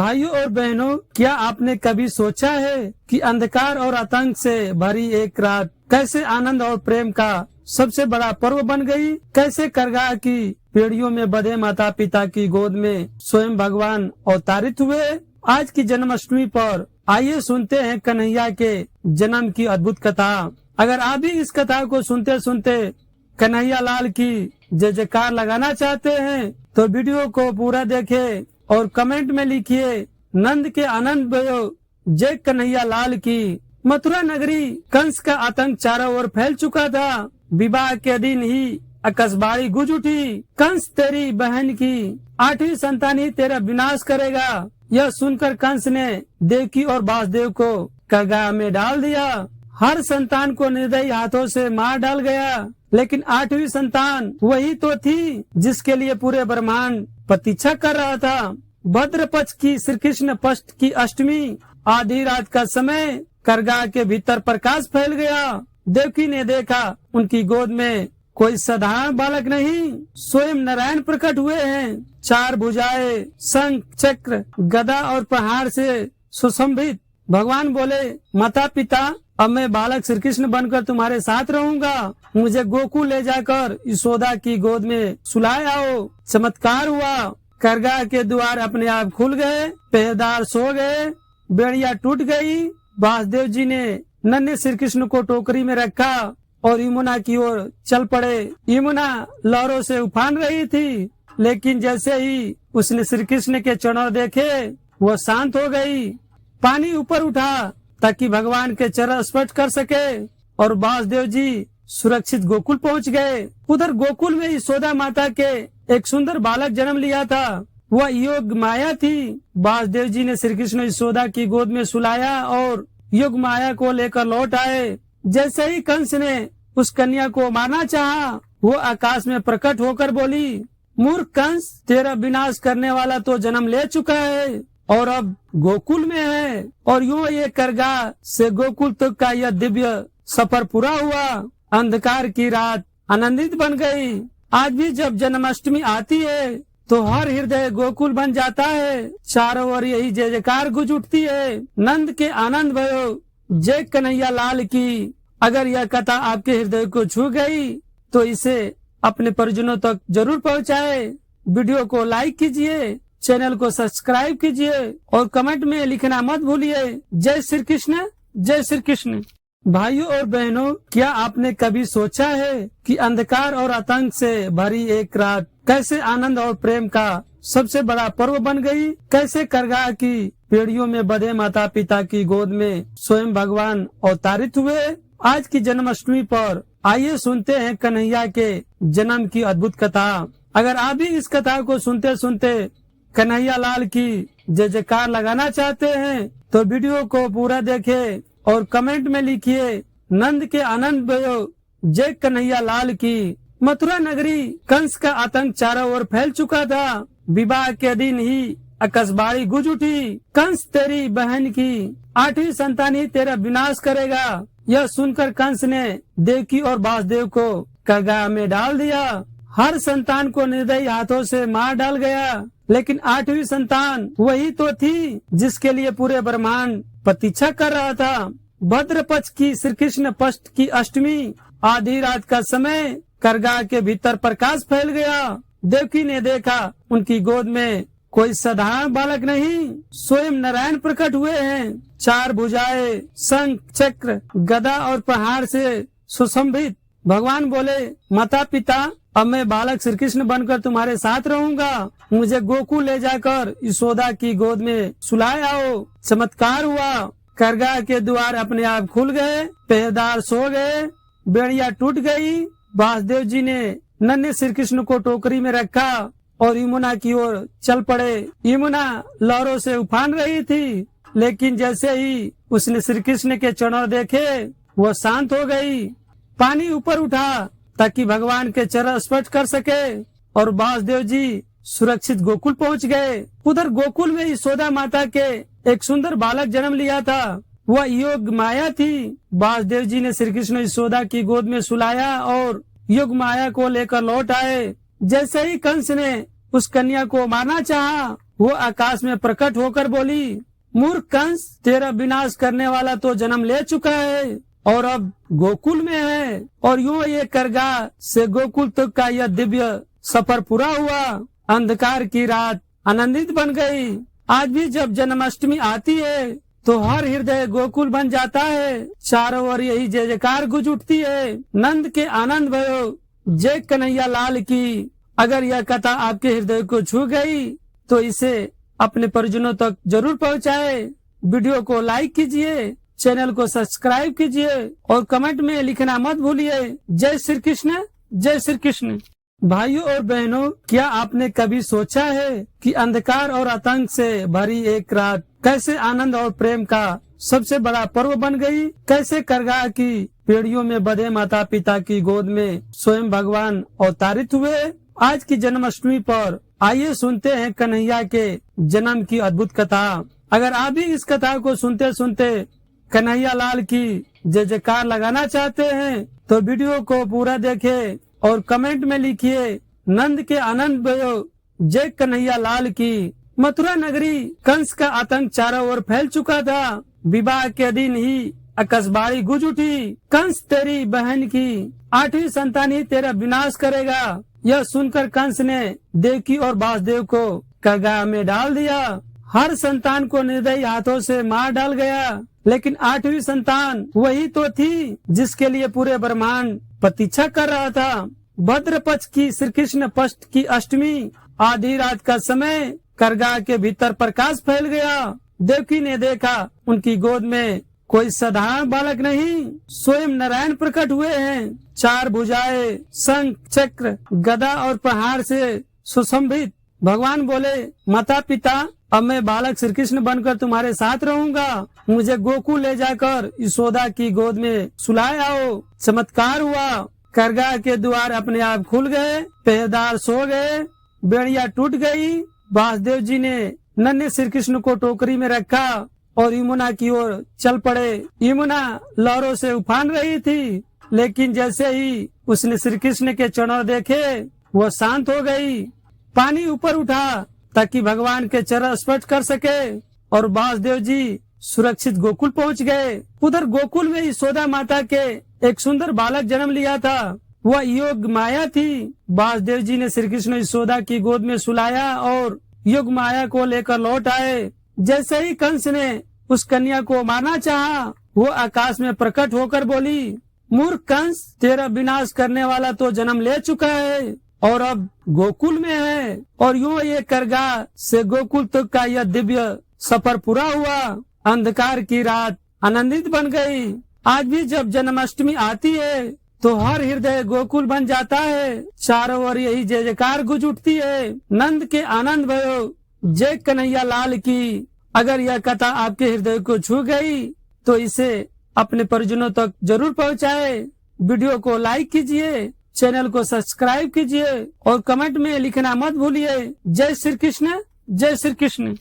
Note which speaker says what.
Speaker 1: भाइयों और बहनों, क्या आपने कभी सोचा है कि अंधकार और आतंक से भरी एक रात कैसे आनंद और प्रेम का सबसे बड़ा पर्व बन गई? कैसे करगाह की पीढ़ियों में बधे माता पिता की गोद में स्वयं भगवान अवतारित हुए? आज की जन्माष्टमी पर आइए सुनते हैं कन्हैया के जन्म की अद्भुत कथा। अगर आप भी इस कथा को सुनते सुनते कन्हैया लाल की जय जयकार लगाना चाहते हैं तो वीडियो को पूरा देखें और कमेंट में लिखिए नंद के आनंद भयो जय कन्हैया लाल की। मथुरा नगरी कंस का आतंक चारों ओर फैल चुका था। विवाह के दिन ही आकाशवाणी गूंज उठी, कंस तेरी बहन की 8वीं संतान ही तेरा विनाश करेगा। यह सुनकर कंस ने देवकी और वासुदेव को करगाह में डाल दिया। हर संतान को निर्दयी हाथों से मार डाल गया, लेकिन 8वीं संतान वही तो थी जिसके लिए पूरे ब्रह्मांड प्रतीक्षा कर रहा था। भद्र पक्ष की श्री कृष्ण पक्ष की अष्टमी आधी रात का समय करगाह के भीतर प्रकाश फैल गया। देवकी ने देखा उनकी गोद में कोई साधारण बालक नहीं, स्वयं नारायण प्रकट हुए हैं। 4 भुजाएं, शंख, चक्र, गदा और प्रहार से सुशोभित। भगवान बोले, माता पिता, अब मैं बालक श्री कृष्ण बनकर तुम्हारे साथ रहूंगा। मुझे गोकुल ले जाकर यशोदा की गोद में सुलाए आओ। चमत्कार हुआ, करगाह के द्वार अपने आप खुल गए, पहरेदार सो गए, बेड़िया टूट गई। वासुदेव जी ने नन्हे श्री कृष्ण को टोकरी में रखा और यमुना की ओर चल पड़े। यमुना लहरों से उफान रही थी, लेकिन जैसे ही उसने श्री कृष्ण के चरण देखे वो शांत हो गई। पानी ऊपर उठा ताकि भगवान के चरण स्पर्श कर सके और वासुदेव जी सुरक्षित गोकुल पहुंच गए। उधर गोकुल में यशोदा माता के एक सुंदर बालक जन्म लिया था। वह योग माया थी। वासुदेव जी ने श्री कृष्ण यशोदा की गोद में सुलाया और योग माया को लेकर लौट आए। जैसे ही कंस ने उस कन्या को मारना चाहा, वो आकाश में प्रकट होकर बोली, मूर्ख कंस, तेरा विनाश करने वाला तो जन्म ले चुका है और अब गोकुल में है। और यूं ये करगाह से गोकुल तक का यह दिव्य सफर पूरा हुआ। अंधकार की रात आनंदित बन गई। आज भी जब जन्माष्टमी आती है तो हर हृदय गोकुल बन जाता है। चारों ओर यही जय जयकार गूंज उठती है, नंद के आनंद भयो जय कन्हैया लाल की। अगर यह कथा आपके हृदय को छू गई तो इसे अपने परिजनों तक जरूर पहुंचाए। वीडियो को लाइक कीजिए, चैनल को सब्सक्राइब कीजिए और कमेंट में लिखना मत भूलिए। जय श्री कृष्ण, जय श्री कृष्ण। भाइयों और बहनों, क्या आपने कभी सोचा है कि अंधकार और आतंक से भरी एक रात कैसे आनंद और प्रेम का सबसे बड़ा पर्व बन गई? कैसे करगाह की पीढ़ियों में बधे माता पिता की गोद में स्वयं भगवान अवतारित हुए? आज की जन्माष्टमी पर आइए सुनते हैं कन्हैया के जन्म की अद्भुत कथा। अगर आप भी इस कथा को सुनते सुनते कन्हैया लाल की जय जयकार लगाना चाहते हैं तो वीडियो को पूरा देखें और कमेंट में लिखिए नंद के आनंद भयो जय कन्हैया लाल की। मथुरा नगरी कंस का आतंक चारों ओर फैल चुका था। विवाह के दिन ही आकाशवाणी गूंज उठी, कंस तेरी बहन की 8वीं संतान ही तेरा विनाश करेगा। यह सुनकर कंस ने देवकी और वासुदेव को करगाह में डाल दिया। हर संतान को निर्दयी हाथों से मार डाल गया, लेकिन 8वीं संतान वही तो थी जिसके लिए पूरे ब्रह्मांड प्रतीक्षा कर रहा था। भद्र पक्ष की श्री कृष्ण पक्ष की अष्टमी आधी रात का समय करगाह के भीतर प्रकाश फैल गया। देवकी ने देखा उनकी गोद में कोई साधारण बालक नहीं, स्वयं नारायण प्रकट हुए हैं। 4 भुजाएं, शंख, चक्र, गदा और प्रहार से सुशोभित। भगवान बोले, माता पिता, अब मैं बालक श्री कृष्ण बनकर तुम्हारे साथ रहूंगा। मुझे गोकुल ले जाकर यशोदा की गोद में सुलाए आओ। चमत्कार हुआ, करगाह के द्वार अपने आप खुल गए, पहरेदार सो गए, बेड़िया टूट गई। वासुदेव जी ने नन्हे श्री कृष्ण को टोकरी में रखा और यमुना की ओर चल पड़े। यमुना लहरों से उफान रही थी, लेकिन जैसे ही उसने श्री कृष्ण के चरण देखे वो शांत हो गई। पानी ऊपर उठा ताकि भगवान के चरण स्पर्श कर सके और वासुदेव जी सुरक्षित गोकुल पहुंच गए। उधर गोकुल में यशोदा माता के एक सुंदर बालक जन्म लिया था। वह योग माया थी। वासुदेव जी ने श्री कृष्ण यशोदा की गोद में सुलाया और योग माया को लेकर लौट आए। जैसे ही कंस ने उस कन्या को मारना चाहा, वो आकाश में प्रकट होकर बोली, मूर्ख कंस, तेरा विनाश करने वाला तो जन्म ले चुका है और अब गोकुल में है। और यूं ये करगा से गोकुल तक का यह दिव्य सफर पूरा हुआ। अंधकार की रात आनंदित बन गई। आज भी जब जन्माष्टमी आती है तो हर हृदय गोकुल बन जाता है। चारों ओर यही जय जयकार गूंज उठती है, नंद के आनंद भयो, जय कन्हैया लाल की। अगर यह कथा आपके हृदय को छू गई तो इसे अपने परिजनों तक जरूर पहुंचाए। वीडियो को लाइक कीजिए, चैनल को सब्सक्राइब कीजिए और कमेंट में लिखना मत भूलिए। जय श्री कृष्ण, जय श्री कृष्ण। भाइयों और बहनों, क्या आपने कभी सोचा है कि अंधकार और आतंक से भरी एक रात कैसे आनंद और प्रेम का सबसे बड़ा पर्व बन गई? कैसे करगा की पेड़ियों में बंधे माता पिता की गोद में स्वयं भगवान अवतारित हुए? आज की जन्माष्टमी पर आइए सुनते हैं कन्हैया के जन्म की अद्भुत कथा। अगर आप भी इस कथा को सुनते सुनते कन्हैया लाल की जय जयकार लगाना चाहते हैं तो वीडियो को पूरा देखें और कमेंट में लिखिए, नंद के आनंद भयो, जय कन्हैया लाल की। मथुरा नगरी कंस का आतंक चारों ओर फैल चुका था। विवाह के दिन ही आकाशवाणी गूंज उठी, कंस तेरी बहन की 8वीं संतान ही तेरा विनाश करेगा। यह सुनकर कंस ने देवकी और वासुदेव को कारागार में डाल दिया। हर संतान को निर्दयी हाथों से मार डाल गया, लेकिन 8वीं संतान वही तो थी जिसके लिए पूरे ब्रह्मांड प्रतीक्षा कर रहा था। भद्र पक्ष की श्री कृष्ण पक्ष की अष्टमी आधी रात का समय कारागार के भीतर प्रकाश फैल गया। देवकी ने देखा उनकी गोद में कोई साधारण बालक नहीं, स्वयं नारायण प्रकट हुए हैं। 4 भुजाएं, शंख, चक्र, गदा और प्रहार से सुशोभित। भगवान बोले, माता पिता, अब मैं बालक श्री कृष्ण बनकर तुम्हारे साथ रहूंगा। मुझे गोकुल ले जाकर यशोदा की गोद में सुलाए आओ। चमत्कार हुआ, कारागार के द्वार अपने आप खुल गए, पहरेदार सो गए, बेड़िया टूट गई। वासुदेव जी ने नन्हे श्री कृष्ण को टोकरी में रखा और यमुना की ओर चल पड़े। यमुना लहरों से उफान रही थी, लेकिन जैसे ही उसने श्री कृष्ण के चरणों देखे वो शांत हो गई। पानी ऊपर उठा ताकि भगवान के चरण स्पर्श कर सके और वासुदेव जी सुरक्षित गोकुल पहुंच गए। उधर गोकुल में यशोदा माता के एक सुंदर बालक जन्म लिया था, वह योग माया थी। वासुदेव जी ने श्री कृष्ण यशोदा की गोद में सुलाया और योग माया को लेकर लौट आए। जैसे ही कंस ने उस कन्या को मारना चाहा, वो आकाश में प्रकट होकर बोली, मूर्ख कंस, तेरा विनाश करने वाला तो जन्म ले चुका है और अब गोकुल में है। और यूं ये करगा से गोकुल तक का यह दिव्य सफर पूरा हुआ। अंधकार की रात आनंदित बन गई। आज भी जब जन्माष्टमी आती है तो हर हृदय गोकुल बन जाता है। चारों ओर यही जय जयकार गूंज उठती है, नंद के आनंद भयो, जय कन्हैया लाल की। अगर यह कथा आपके हृदय को छू गई तो इसे अपने परिजनों तक जरूर पहुंचाए। वीडियो को लाइक कीजिए, चैनल को सब्सक्राइब कीजिए और कमेंट में लिखना मत भूलिए। जय श्री कृष्ण, जय श्री कृष्ण।